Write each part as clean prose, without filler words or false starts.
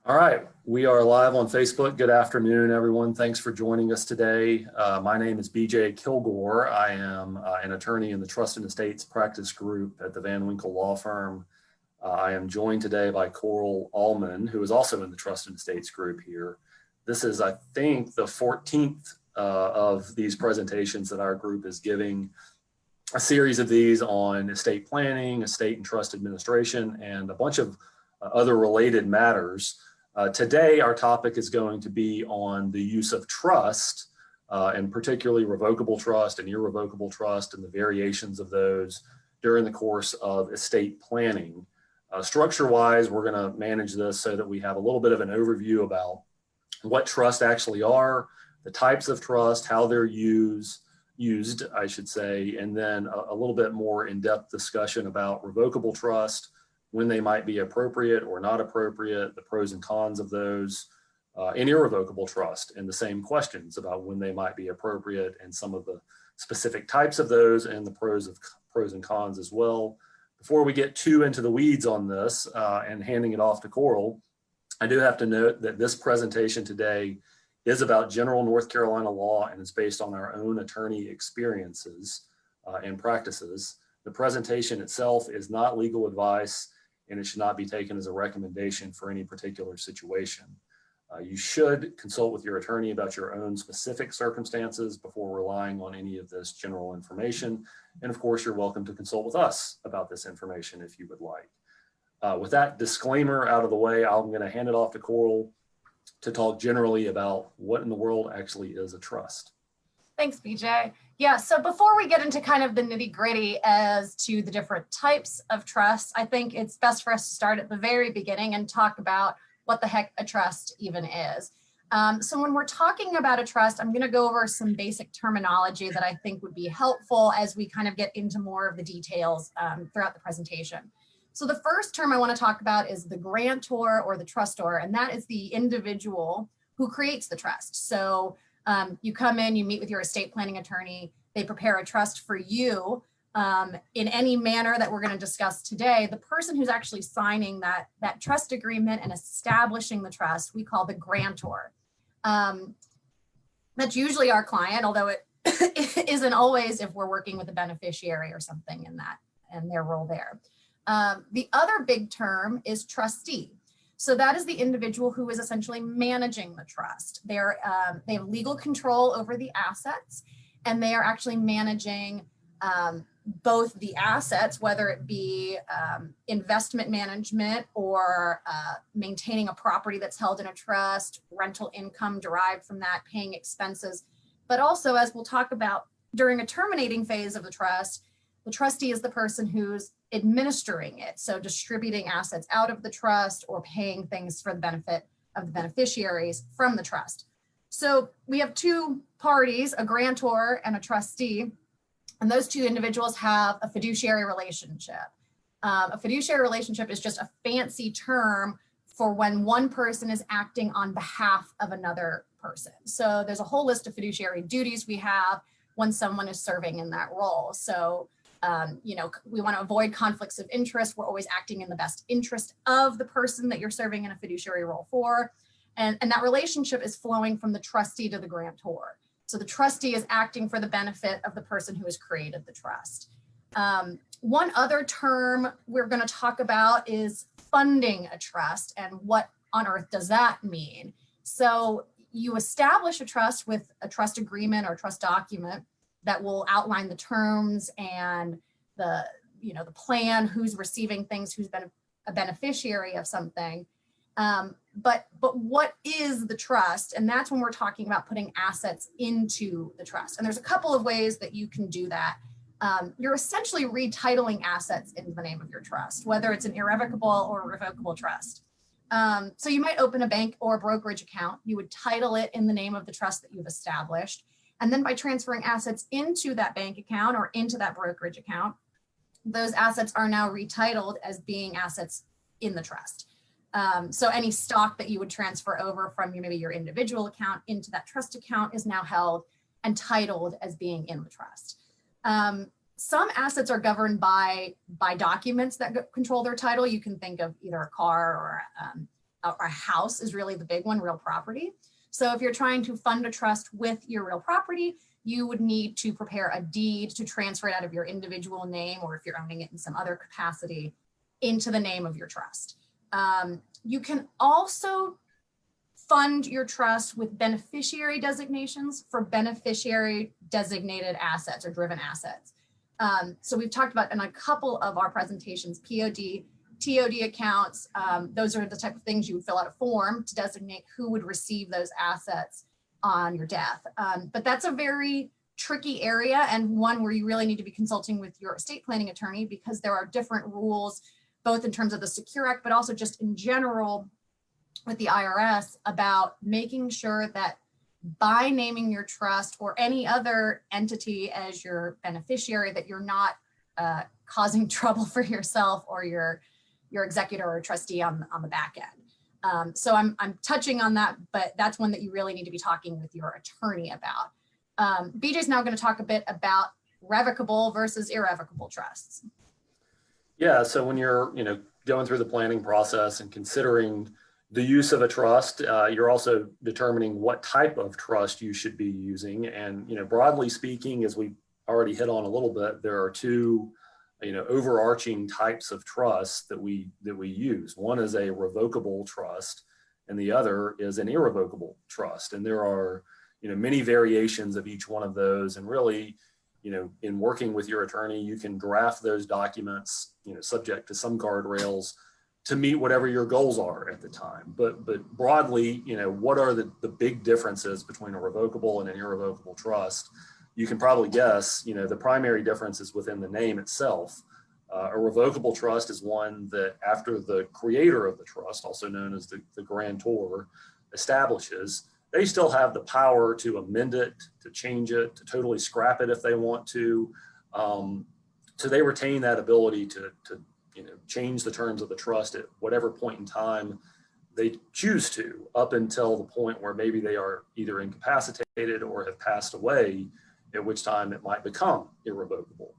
All right, we are live on Facebook. Good afternoon, everyone. Thanks for joining us today. My name is BJ Kilgore. I am an attorney in the Trust and Estates practice group at the Van Winkle Law Firm. I am joined today by Koral Alman, who is also in the Trust and Estates group here. This is, I think, the 14th of these presentations that our group is giving. A series of these on estate planning, estate and trust administration, and a bunch of other related matters. Today, our topic is going to be on the use of trust, and particularly revocable trust and irrevocable trust and the variations of those during the course of estate planning. Structure-wise, we're going to manage this so that we have a little bit of an overview about what trusts actually are, the types of trust, how they're used, I should say, and then a little bit more in-depth discussion about revocable trust, when they might be appropriate or not appropriate, the pros and cons of those, and irrevocable trust, and the same questions about when they might be appropriate and some of the specific types of those and the pros and cons as well. Before we get too into the weeds on this and handing it off to Koral, I do have to note that this presentation today is about general North Carolina law and is based on our own attorney experiences and practices. The presentation itself is not legal advice, and it should not be taken as a recommendation for any particular situation. You should consult with your attorney about your own specific circumstances before relying on any of this general information. And of course, you're welcome to consult with us about this information if you would like. With that disclaimer out of the way, I'm going to hand it off to Koral to talk generally about what in the world actually is a trust. Thanks, BJ. Yeah, so before we get into kind of the nitty-gritty as to the different types of trusts, I think it's best for us to start at the very beginning and talk about what the heck a trust even is. So when we're talking about a trust, I'm going to go over some basic terminology that I think would be helpful as we kind of get into more of the details throughout the presentation. So the first term I want to talk about is the grantor or the trustor, and that is the individual who creates the trust. So you come in, you meet with your estate planning attorney, they prepare a trust for you in any manner that we're going to discuss today. The person who's actually signing that trust agreement and establishing the trust, we call the grantor. That's usually our client, although it isn't always if we're working with a beneficiary or something in that and their role there. The other big term is trustee. So that is the individual who is essentially managing the trust. They have legal control over the assets, and they are actually managing both the assets, whether it be investment management or maintaining a property that's held in a trust, rental income derived from that, paying expenses. But also, as we'll talk about during a terminating phase of the trustee is the person who's administering it. So distributing assets out of the trust or paying things for the benefit of the beneficiaries from the trust. So we have two parties, a grantor and a trustee, and those two individuals have a fiduciary relationship. A fiduciary relationship is just a fancy term for when one person is acting on behalf of another person. So there's a whole list of fiduciary duties we have when someone is serving in that role. So we want to avoid conflicts of interest. We're always acting in the best interest of the person that you're serving in a fiduciary role for. And that relationship is flowing from the trustee to the grantor. So the trustee is acting for the benefit of the person who has created the trust. One other term we're going to talk about is funding a trust, and what on earth does that mean? So you establish a trust with a trust agreement or trust document that will outline the terms and the plan, who's receiving things, who's been a beneficiary of something. But what is the trust? And that's when we're talking about putting assets into the trust. And there's a couple of ways that you can do that. You're essentially retitling assets into the name of your trust, whether it's an irrevocable or revocable trust. So you might open a bank or a brokerage account. You would title it in the name of the trust that you've established. And then by transferring assets into that bank account or into that brokerage account, those assets are now retitled as being assets in the trust. So any stock that you would transfer over from maybe your individual account into that trust account is now held and titled as being in the trust. Some assets are governed by documents that control their title. You can think of either a car or a house is really the big one, real property. So if you're trying to fund a trust with your real property, you would need to prepare a deed to transfer it out of your individual name, or if you're owning it in some other capacity, into the name of your trust. You can also fund your trust with beneficiary designations for beneficiary designated assets or driven assets. So we've talked about in a couple of our presentations, POD, TOD accounts. Those are the type of things you would fill out a form to designate who would receive those assets on your death. But that's a very tricky area, and one where you really need to be consulting with your estate planning attorney, because there are different rules, both in terms of the Secure Act, but also just in general with the IRS, about making sure that by naming your trust or any other entity as your beneficiary, that you're not causing trouble for yourself or your executor or trustee on the back end. So I'm touching on that, but that's one that you really need to be talking with your attorney about. BJ's now going to talk a bit about revocable versus irrevocable trusts. Yeah, so when you're going through the planning process and considering the use of a trust, you're also determining what type of trust you should be using. And broadly speaking, as we already hit on a little bit, there are two overarching types of trusts that we use. One is a revocable trust, and the other is an irrevocable trust. And there are many variations of each one of those. And really, in working with your attorney, you can draft those documents, subject to some guardrails, to meet whatever your goals are at the time. But broadly, what are the big differences between a revocable and an irrevocable trust? You can probably guess, the primary difference is within the name itself. A revocable trust is one that, after the creator of the trust, also known as the grantor, establishes, they still have the power to amend it, to change it, to totally scrap it if they want to. So they retain that ability to change the terms of the trust at whatever point in time they choose to, up until the point where maybe they are either incapacitated or have passed away, at which time it might become irrevocable.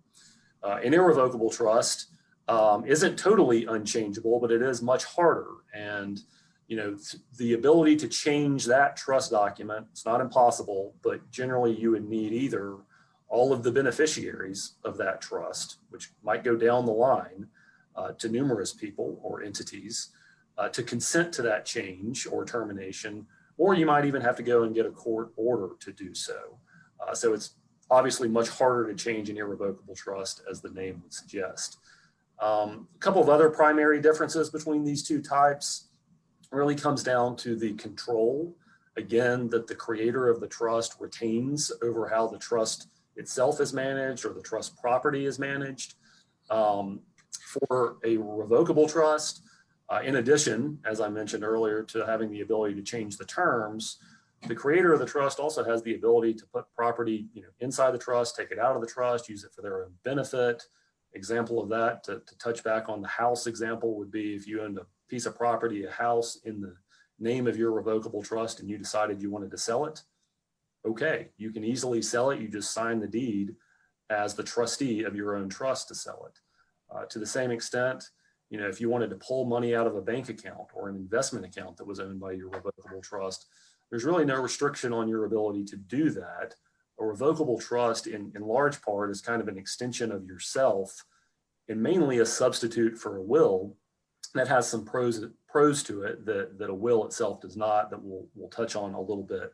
An irrevocable trust isn't totally unchangeable, but it is much harder. And the ability to change that trust document, it's not impossible, but generally you would need either all of the beneficiaries of that trust, which might go down the line to numerous people or entities, to consent to that change or termination, or you might even have to go and get a court order to do so. So it's obviously much harder to change an irrevocable trust, as the name would suggest. A couple of other primary differences between these two types really comes down to the control, again, that the creator of the trust retains over how the trust itself is managed or the trust property is managed. For a revocable trust, in addition, as I mentioned earlier, to having the ability to change the terms, the creator of the trust also has the ability to put property inside the trust, take it out of the trust, use it for their own benefit. Example of that, to touch back on the house example, would be if you owned a piece of property, a house, in the name of your revocable trust, and you decided you wanted to sell it. Okay, you can easily sell it. You just sign the deed as the trustee of your own trust to sell it. To the same extent, if you wanted to pull money out of a bank account or an investment account that was owned by your revocable trust, there's really no restriction on your ability to do that. A revocable trust, in large part, is kind of an extension of yourself, and mainly a substitute for a will that has some pros to it that a will itself does not, that we'll touch on a little bit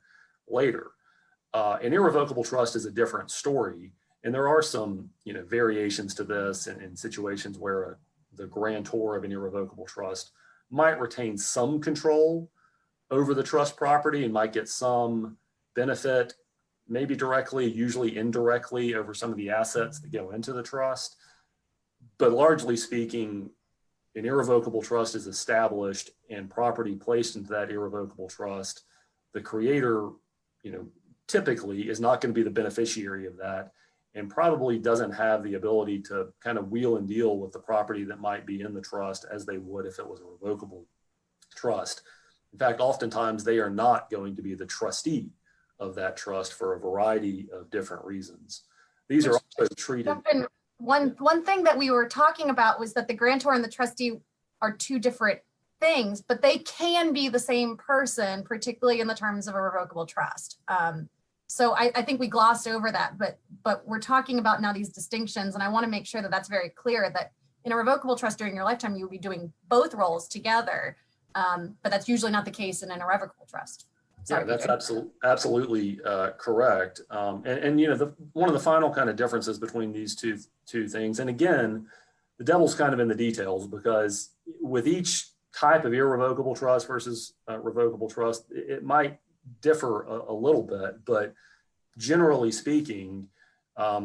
later. An irrevocable trust is a different story, and there are some variations to this in situations where the grantor of an irrevocable trust might retain some control over the trust property and might get some benefit, maybe directly, usually indirectly, over some of the assets that go into the trust. But largely speaking, an irrevocable trust is established and property placed into that irrevocable trust. The creator, typically is not going to be the beneficiary of that, and probably doesn't have the ability to kind of wheel and deal with the property that might be in the trust as they would if it was a revocable trust. In fact, oftentimes they are not going to be the trustee of that trust for a variety of different reasons. These are also treated. One thing that we were talking about was that the grantor and the trustee are two different things, but they can be the same person, particularly in the terms of a revocable trust. So I think we glossed over that, but we're talking about now these distinctions, and I want to make sure that that's very clear, that in a revocable trust during your lifetime, you will be doing both roles together, but that's usually not the case in an irrevocable trust. Sorry, yeah, that's absolutely correct. And one of the final kind of differences between these two things, and again, the devil's kind of in the details, because with each type of irrevocable trust versus revocable trust, it might differ a little bit, but generally speaking,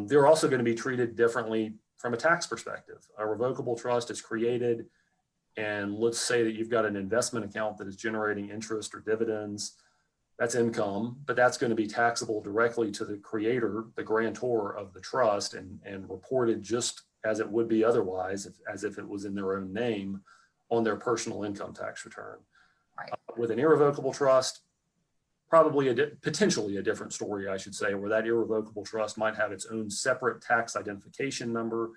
they're also going to be treated differently from a tax perspective. A revocable trust is created, and let's say that you've got an investment account that is generating interest or dividends. That's income, but that's going to be taxable directly to the creator, the grantor of the trust, and reported just as it would be otherwise, as if it was in their own name on their personal income tax return. Right. With an irrevocable trust, probably potentially a different story, I should say, where that irrevocable trust might have its own separate tax identification number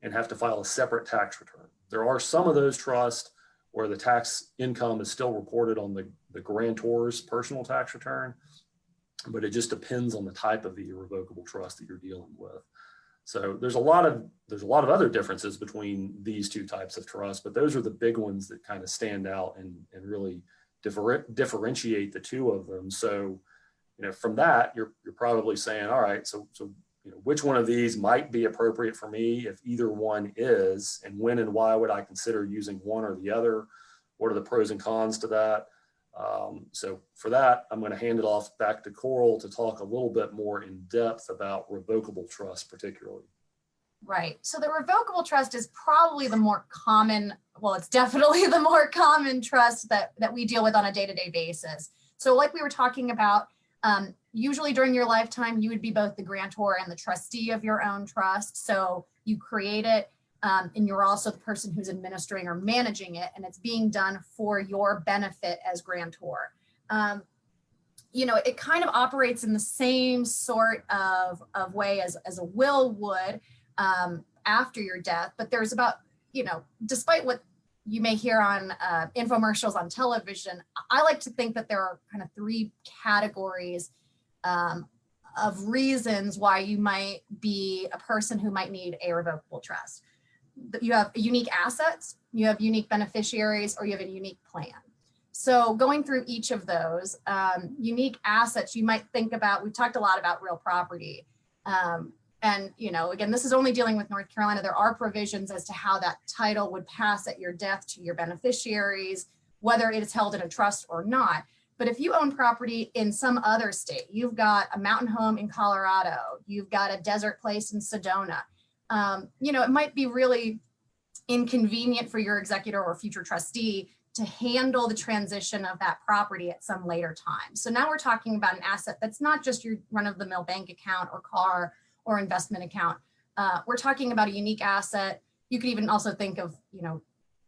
and have to file a separate tax return. There are some of those trusts where the tax income is still reported on the grantor's personal tax return, but it just depends on the type of the irrevocable trust that you're dealing with. So there's a lot of other differences between these two types of trust, but those are the big ones that kind of stand out and really differentiate the two of them. So, from that, you're probably saying, all right, so which one of these might be appropriate for me if either one is, and when and why would I consider using one or the other? What are the pros and cons to that? So for that, I'm going to hand it off back to Koral to talk a little bit more in depth about revocable trust particularly. Right. So the revocable trust is probably the more common, well, it's definitely the more common trust that we deal with on a day-to-day basis. So like we were talking about, usually during your lifetime, you would be both the grantor and the trustee of your own trust. So you create it, and you're also the person who's administering or managing it, and it's being done for your benefit as grantor. It kind of operates in the same sort of way as a will would after your death, but there's about, despite what you may hear on infomercials on television, I like to think that there are kind of three categories of reasons why you might be a person who might need a revocable trust. You have unique assets, you have unique beneficiaries, or you have a unique plan. So going through each of those unique assets, you might think about, we've talked a lot about real property. And, again, this is only dealing with North Carolina. There are provisions as to how that title would pass at your death to your beneficiaries, whether it is held in a trust or not. But if you own property in some other state, you've got a mountain home in Colorado, you've got a desert place in Sedona, it might be really inconvenient for your executor or future trustee to handle the transition of that property at some later time. So now we're talking about an asset that's not just your run-of-the-mill bank account or car or investment account. We're talking about a unique asset. You could even also think of,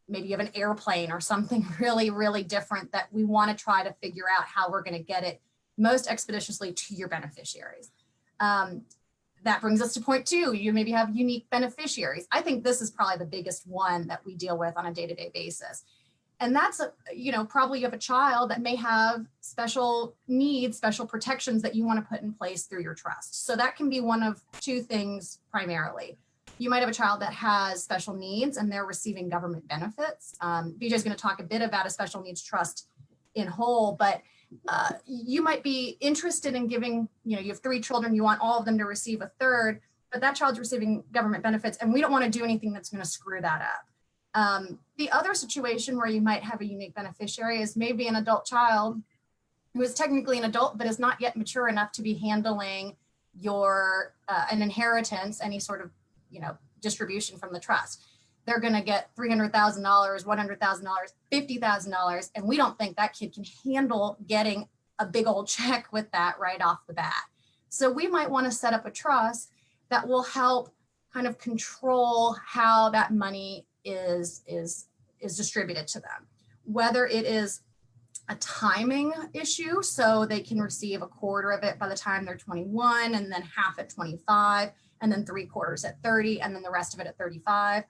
maybe you have an airplane or something really, really different that we want to try to figure out how we're going to get it most expeditiously to your beneficiaries. That brings us to point two. You maybe have unique beneficiaries. I think this is probably the biggest one that we deal with on a day-to-day basis. And that's, probably you have a child that may have special needs, special protections that you want to put in place through your trust. So that can be one of two things primarily. You might have a child that has special needs and they're receiving government benefits. BJ is going to talk a bit about a special needs trust in whole, but you might be interested in giving, you have 3 children, you want all of them to receive a third, but that child's receiving government benefits and we don't want to do anything that's going to screw that up. The other situation where you might have a unique beneficiary is maybe an adult child who is technically an adult, but is not yet mature enough to be handling your an inheritance, any sort of distribution from the trust. They're going to get $300,000, $100,000, $50,000, and we don't think that kid can handle getting a big old check with that right off the bat. So we might want to set up a trust that will help kind of control how that money is distributed to them, whether it is a timing issue, so they can receive a quarter of it by the time they're 21, and then half at 25, and then 3/4 at 30, and then the rest of it at 35.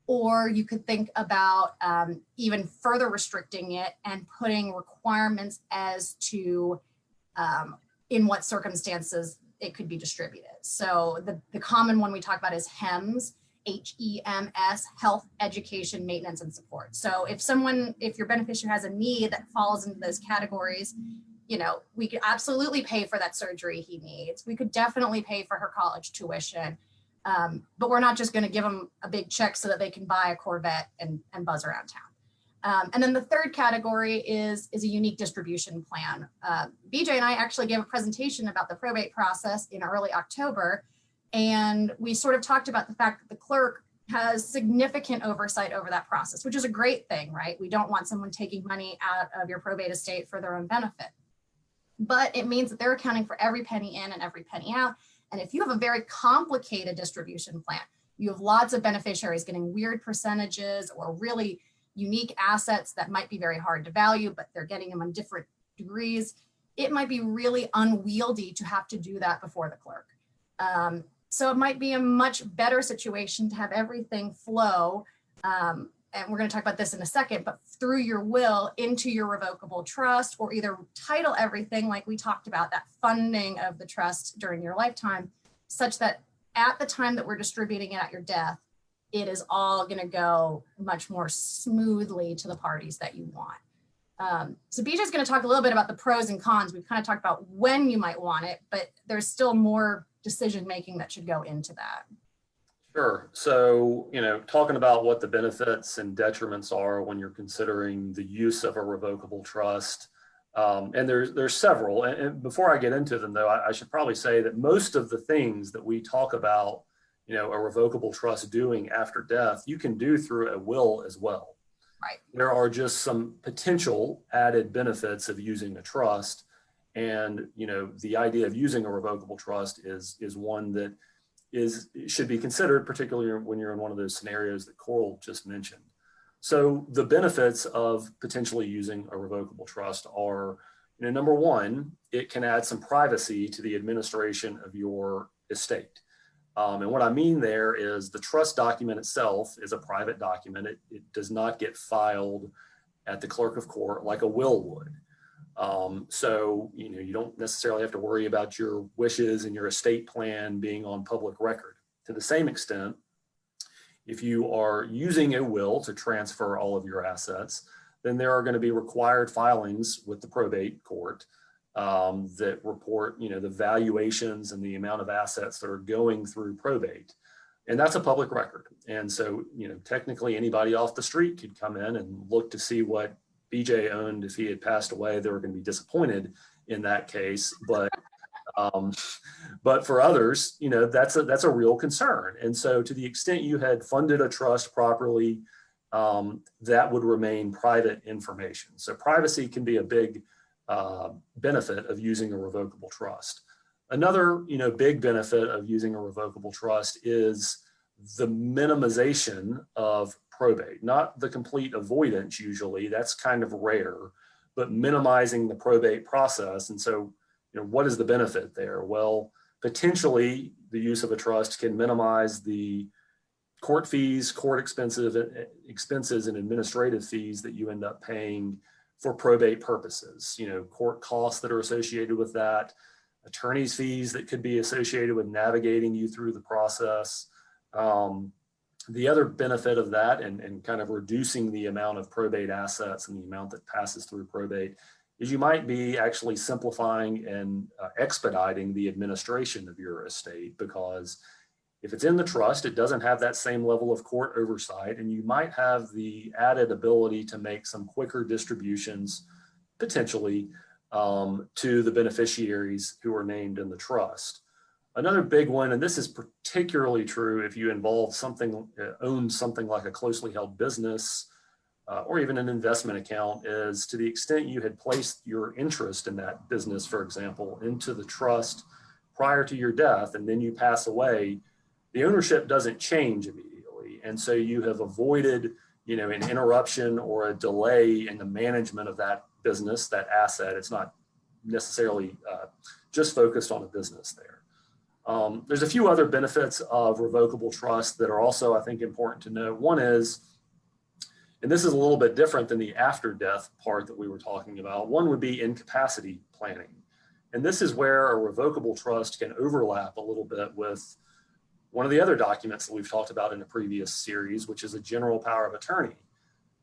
Or you could think about even further restricting it and putting requirements as to in what circumstances it could be distributed. So the common one we talk about is HEMS, HEMS, health, education, maintenance, and support. So if your beneficiary has a need that falls into those categories, we could absolutely pay for that surgery he needs. We could definitely pay for her college tuition. But we're not just going to give them a big check so that they can buy a Corvette and buzz around town. And then the third category is a unique distribution plan. BJ and I actually gave a presentation about the probate process in early October, and we sort of talked about the fact that the clerk has significant oversight over that process, which is a great thing, right? We don't want someone taking money out of your probate estate for their own benefit. But it means that they're accounting for every penny in and every penny out. And if you have a very complicated distribution plan, you have lots of beneficiaries getting weird percentages or really unique assets that might be very hard to value, but they're getting them on different degrees, it might be really unwieldy to have to do that before the clerk. So it might be a much better situation to have everything flow, and we're going to talk about this in a second, but through your will into your revocable trust, or either title everything like we talked about, that funding of the trust during your lifetime, such that at the time that we're distributing it at your death, it is all going to go much more smoothly to the parties that you want. So BJ is going to talk a little bit about the pros and cons. We've kind of talked about when you might want it, but there's still more decision making that should go into that. Sure. So, talking about what the benefits and detriments are when you're considering the use of a revocable trust, and there's several. And before I get into them, though, I should probably say that most of the things that we talk about, a revocable trust doing after death, you can do through a will as well. Right. There are just some potential added benefits of using a trust, and the idea of using a revocable trust is one that should be considered, particularly when you're in one of those scenarios that Koral just mentioned. So the benefits of potentially using a revocable trust are, number one, it can add some privacy to the administration of your estate. And what I mean there is the trust document itself is a private document. It does not get filed at the clerk of court like a will would. So, you don't necessarily have to worry about your wishes and your estate plan being on public record. To the same extent, if you are using a will to transfer all of your assets, then there are going to be required filings with the probate court that report, the valuations and the amount of assets that are going through probate. And that's a public record. And so, technically anybody off the street could come in and look to see what BJ owned if he had passed away. They were going to be disappointed in that case, but for others, that's a real concern. And so, to the extent you had funded a trust properly, that would remain private information. So privacy can be a big benefit of using a revocable trust. Another, big benefit of using a revocable trust is the minimization of probate, not the complete avoidance usually, that's kind of rare, but minimizing the probate process. And so, what is the benefit there? Well, potentially the use of a trust can minimize the court fees, court expenses and administrative fees that you end up paying for probate purposes, court costs that are associated with that, attorney's fees that could be associated with navigating you through the process. The other benefit of that and kind of reducing the amount of probate assets and the amount that passes through probate is you might be actually simplifying and expediting the administration of your estate, because if it's in the trust, it doesn't have that same level of court oversight, and you might have the added ability to make some quicker distributions potentially to the beneficiaries who are named in the trust. Another big one, and this is particularly true if you own something like a closely held business or even an investment account, is to the extent you had placed your interest in that business, for example, into the trust prior to your death, and then you pass away, the ownership doesn't change immediately. And so you have avoided, an interruption or a delay in the management of that business, that asset. It's not necessarily just focused on a business there. There's a few other benefits of revocable trust that are also, I think, important to note. One is, and this is a little bit different than the after death part that we were talking about. One would be incapacity planning. And this is where a revocable trust can overlap a little bit with one of the other documents that we've talked about in the previous series, which is a general power of attorney.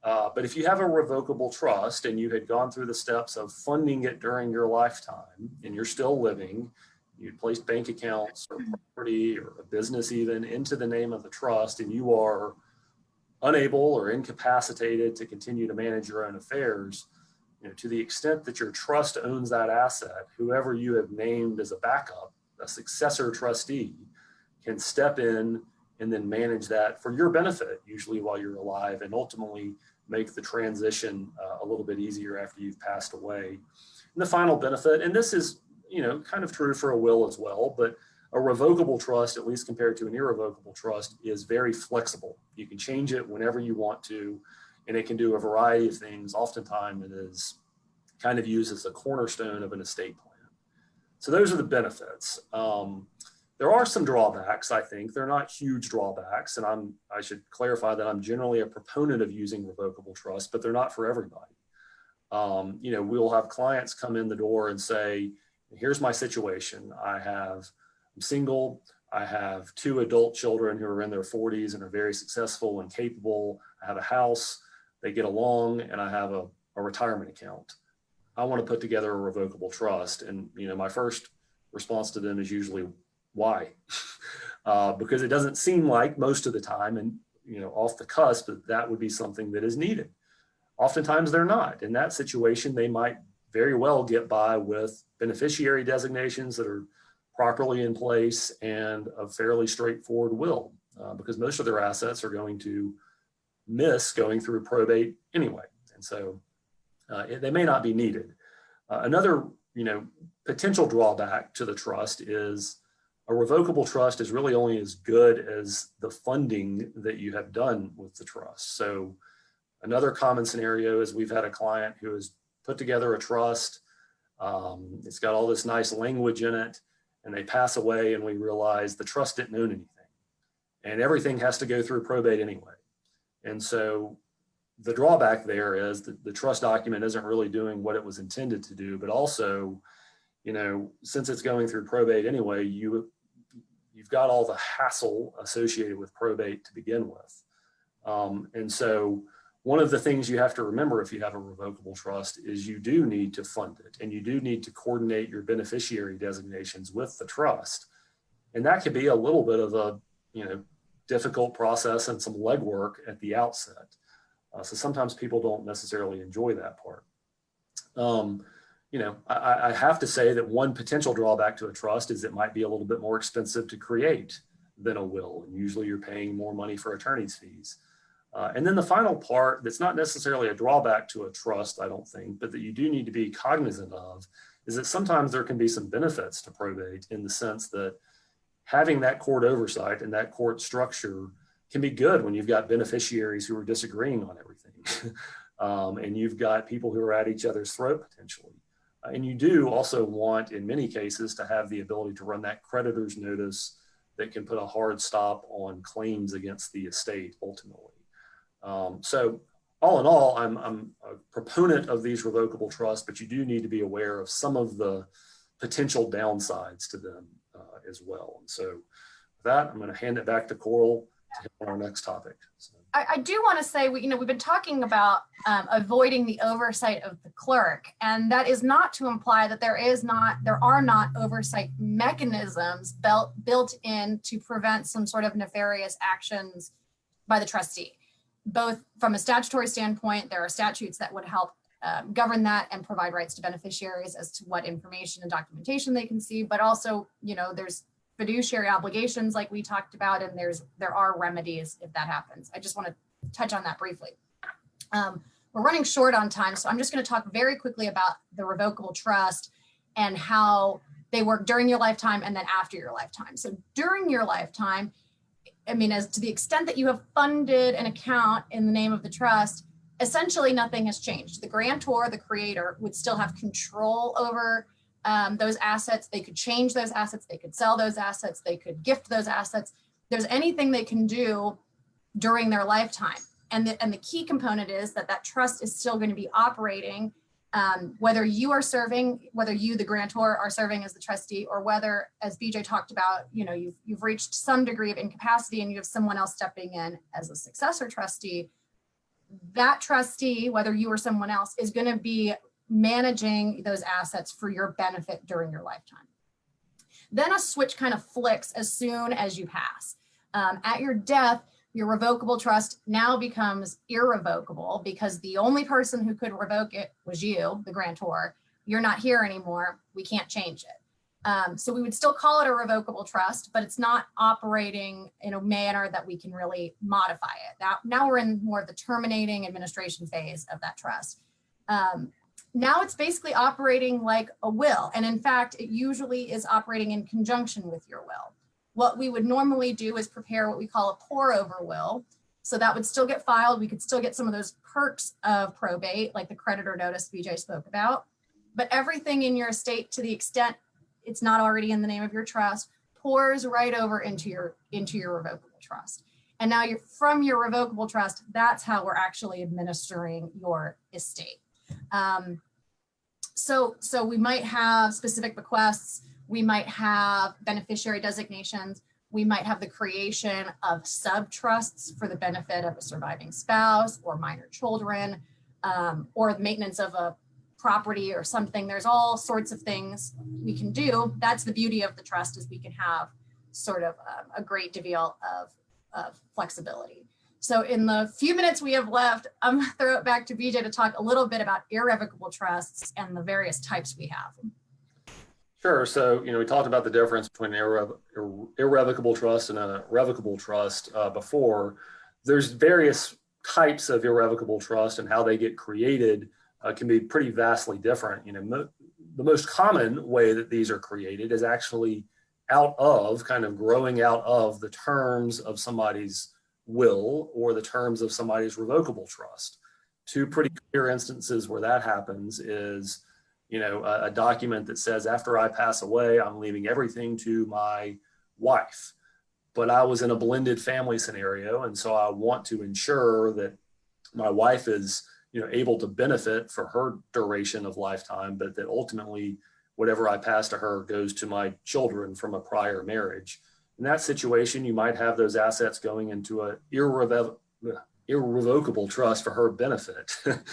But if you have a revocable trust and you had gone through the steps of funding it during your lifetime and you're still living, you'd placed bank accounts or property or a business even into the name of the trust, and you are unable or incapacitated to continue to manage your own affairs, to the extent that your trust owns that asset, whoever you have named as a backup, a successor trustee, can step in and then manage that for your benefit, usually while you're alive, and ultimately make the transition a little bit easier after you've passed away. And the final benefit, and this is kind of true for a will as well, but a revocable trust, at least compared to an irrevocable trust, is very flexible. You can change it whenever you want to, and it can do a variety of things. Oftentimes it is kind of used as a cornerstone of an estate plan. So those are the benefits. There are some drawbacks, I think. They're not huge drawbacks, and I should clarify that I'm generally a proponent of using revocable trust, but they're not for everybody. We'll have clients come in the door and say, here's my situation. I'm single. I have 2 adult children who are in their 40s and are very successful and capable. I have a house, they get along, and I have a retirement account. I want to put together a revocable trust. And, my first response to them is usually, why? Because it doesn't seem like most of the time, and, off the cusp, that would be something that is needed. Oftentimes they're not. In that situation, they might very well get by with beneficiary designations that are properly in place and a fairly straightforward will, because most of their assets are going to miss going through probate anyway. And so they may not be needed. Another, potential drawback to the trust is a revocable trust is really only as good as the funding that you have done with the trust. So another common scenario is we've had a client who has put together a trust. It's got all this nice language in it, and they pass away and we realize the trust didn't own anything, and everything has to go through probate anyway. And so the drawback there is that the trust document isn't really doing what it was intended to do, but also, since it's going through probate anyway, you've got all the hassle associated with probate to begin with. And so one of the things you have to remember if you have a revocable trust is you do need to fund it, and you do need to coordinate your beneficiary designations with the trust. And that could be a little bit of a, difficult process and some legwork at the outset. So sometimes people don't necessarily enjoy that part. I have to say that one potential drawback to a trust is it might be a little bit more expensive to create than a will. And usually you're paying more money for attorney's fees. And then the final part that's not necessarily a drawback to a trust, I don't think, but that you do need to be cognizant of is that sometimes there can be some benefits to probate in the sense that having that court oversight and that court structure can be good when you've got beneficiaries who are disagreeing on everything. And you've got people who are at each other's throat potentially. And you do also want, in many cases, to have the ability to run that creditor's notice that can put a hard stop on claims against the estate ultimately. So all in all, I'm a proponent of these revocable trusts, but you do need to be aware of some of the potential downsides to them as well. And so with that, I'm going to hand it back to Koral to hit on our next topic. So. I do want to say, we've been talking about avoiding the oversight of the clerk, and that is not to imply that there are not oversight mechanisms built in to prevent some sort of nefarious actions by the trustee. Both from a statutory standpoint, there are statutes that would help govern that and provide rights to beneficiaries as to what information and documentation they can see, but also, there's fiduciary obligations like we talked about, and there are remedies if that happens. I just want to touch on that briefly. We're running short on time, so I'm just going to talk very quickly about the revocable trust and how they work during your lifetime and then after your lifetime. So during your lifetime, as to the extent that you have funded an account in the name of the trust, essentially nothing has changed. The grantor, the creator, would still have control over those assets. They could change those assets. They could sell those assets. They could gift those assets. There's anything they can do during their lifetime. And the key component is that trust is still going to be operating, whether you, the grantor, are serving as the trustee, or whether, as BJ talked about, you've reached some degree of incapacity and you have someone else stepping in as a successor trustee. That trustee, whether you or someone else, is going to be managing those assets for your benefit during your lifetime. Then a switch kind of flicks as soon as you pass. At your death, your revocable trust now becomes irrevocable, because the only person who could revoke it was you, the grantor. You're not here anymore. We can't change it. So we would still call it a revocable trust, but it's not operating in a manner that we can really modify it. Now we're in more of the terminating administration phase of that trust. Now it's basically operating like a will. And in fact, it usually is operating in conjunction with your will. What we would normally do is prepare what we call a pour over will. So that would still get filed. We could still get some of those perks of probate, like the creditor notice BJ spoke about. But everything in your estate, to the extent it's not already in the name of your trust, pours right over into your revocable trust. And now from your revocable trust, that's how we're actually administering your estate. So we might have specific bequests. We might have beneficiary designations. We might have the creation of sub-trusts for the benefit of a surviving spouse or minor children, or the maintenance of a property or something. There's all sorts of things we can do. That's the beauty of the trust, is we can have sort of a great deal of flexibility. So in the few minutes we have left, I'm going to throw it back to BJ to talk a little bit about irrevocable trusts and the various types we have. Sure. So, we talked about the difference between an irrevocable trust and a revocable trust before. There's various types of irrevocable trust, and how they get created can be pretty vastly different. The most common way that these are created is actually growing out of the terms of somebody's will or the terms of somebody's revocable trust. Two pretty clear instances where that happens is a document that says, after I pass away, I'm leaving everything to my wife. But I was in a blended family scenario, and so I want to ensure that my wife is, able to benefit for her duration of lifetime, but that ultimately whatever I pass to her goes to my children from a prior marriage. In that situation, you might have those assets going into an irrevocable trust for her benefit. It's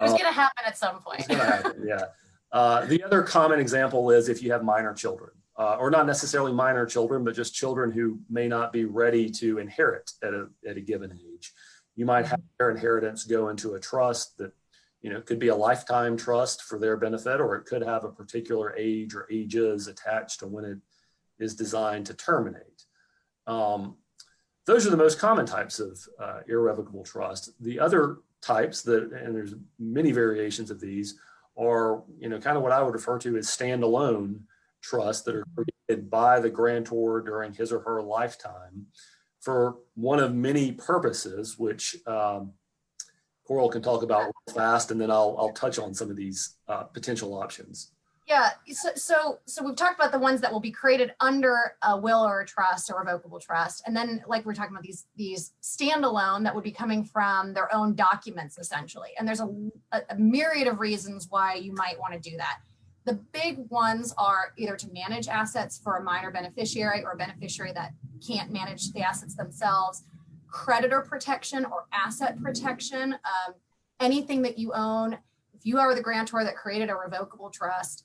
going to happen at some point. It's going to happen, yeah. The other common example is if you have minor children, or not necessarily minor children, but just children who may not be ready to inherit at a given age. You might have their inheritance go into a trust that, could be a lifetime trust for their benefit, or it could have a particular age or ages attached to when it is designed to terminate. Those are the most common types of irrevocable trust. The other types and there's many variations of these, are kind of what I would refer to as standalone trusts that are created by the grantor during his or her lifetime for one of many purposes, which Koral can talk about real fast, and then I'll touch on some of these potential options. Yeah, so we've talked about the ones that will be created under a will or a trust or revocable trust. And then, like we're talking about, these standalone that would be coming from their own documents, essentially. And there's a myriad of reasons why you might want to do that. The big ones are either to manage assets for a minor beneficiary or a beneficiary that can't manage the assets themselves, creditor protection or asset protection, anything that you own. If you are the grantor that created a revocable trust,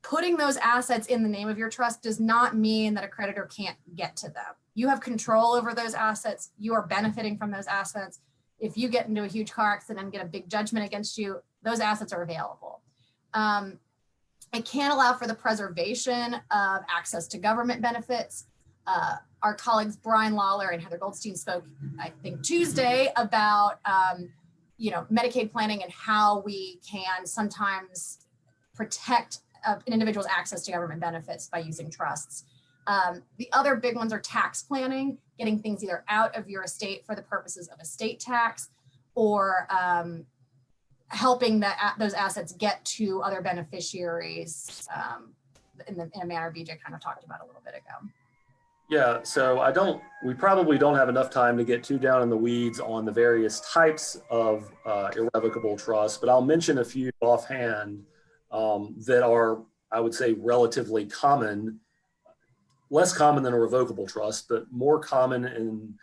putting those assets in the name of your trust does not mean that a creditor can't get to them. You have control over those assets. You are benefiting from those assets. If you get into a huge car accident and get a big judgment against you, those assets are available. It can allow for the preservation of access to government benefits. Our colleagues Brian Lawler and Heather Goldstein spoke, I think, Tuesday about Medicaid planning and how we can sometimes protect an individual's access to government benefits by using trusts. The other big ones are tax planning, getting things either out of your estate for the purposes of estate tax, or helping those assets get to other beneficiaries in a manner BJ kind of talked about a little bit ago. Yeah, so we probably don't have enough time to get too down in the weeds on the various types of irrevocable trust, but I'll mention a few offhand that are, I would say, relatively common, less common than a revocable trust, but more common in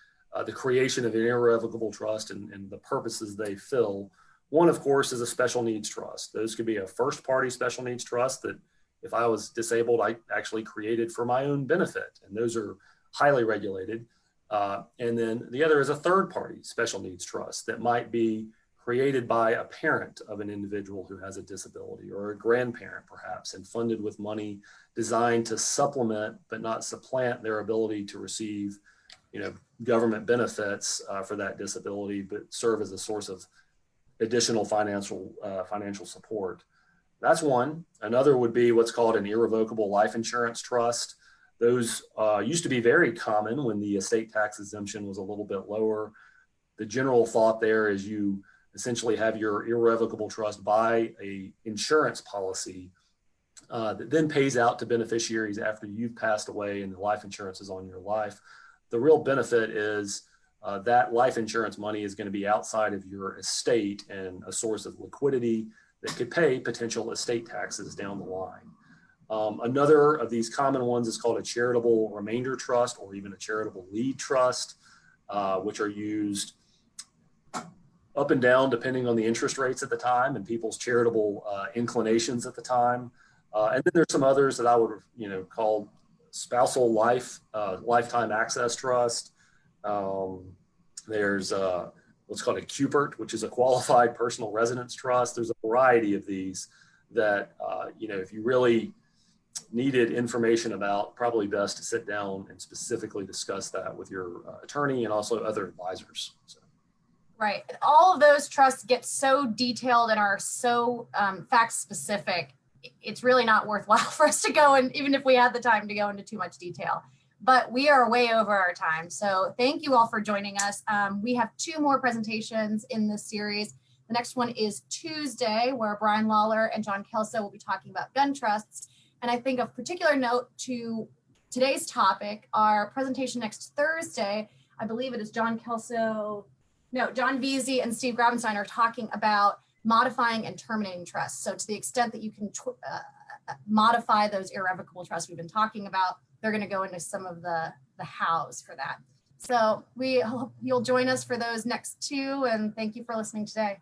the creation of an irrevocable trust and the purposes they fill. One, of course, is a special needs trust. Those could be a first party special needs trust that if I was disabled, I actually created for my own benefit. And those are highly regulated. And then the other is a third party special needs trust that might be created by a parent of an individual who has a disability or a grandparent perhaps, and funded with money designed to supplement but not supplant their ability to receive, government benefits for that disability, but serve as a source of additional financial support. That's one. Another would be what's called an irrevocable life insurance trust. Those used to be very common when the estate tax exemption was a little bit lower. The general thought there is you essentially have your irrevocable trust buy a insurance policy that then pays out to beneficiaries after you've passed away and the life insurance is on your life. The real benefit is that life insurance money is going to be outside of your estate and a source of liquidity that could pay potential estate taxes down the line. Another of these common ones is called a charitable remainder trust or even a charitable lead trust, which are used up and down depending on the interest rates at the time and people's charitable inclinations at the time. And then there's some others that I would call spousal lifetime access trust. There's what's called a QPERT, which is a qualified personal residence trust. There's a variety of these that, if you really needed information about, probably best to sit down and specifically discuss that with your attorney and also other advisors. So. Right. All of those trusts get so detailed and are so fact specific. It's really not worthwhile for us to go, and even if we had the time to go into too much detail. But we are way over our time. So thank you all for joining us. We have 2 more presentations in this series. The next one is Tuesday, where Brian Lawler and John Kelso will be talking about gun trusts. And I think of particular note to today's topic, our presentation next Thursday, I believe it is John Veazey and Steve Grabenstein are talking about modifying and terminating trusts. So to the extent that you can modify those irrevocable trusts we've been talking about, they're going to go into some of the hows for that. So we hope you'll join us for those next 2, and thank you for listening today.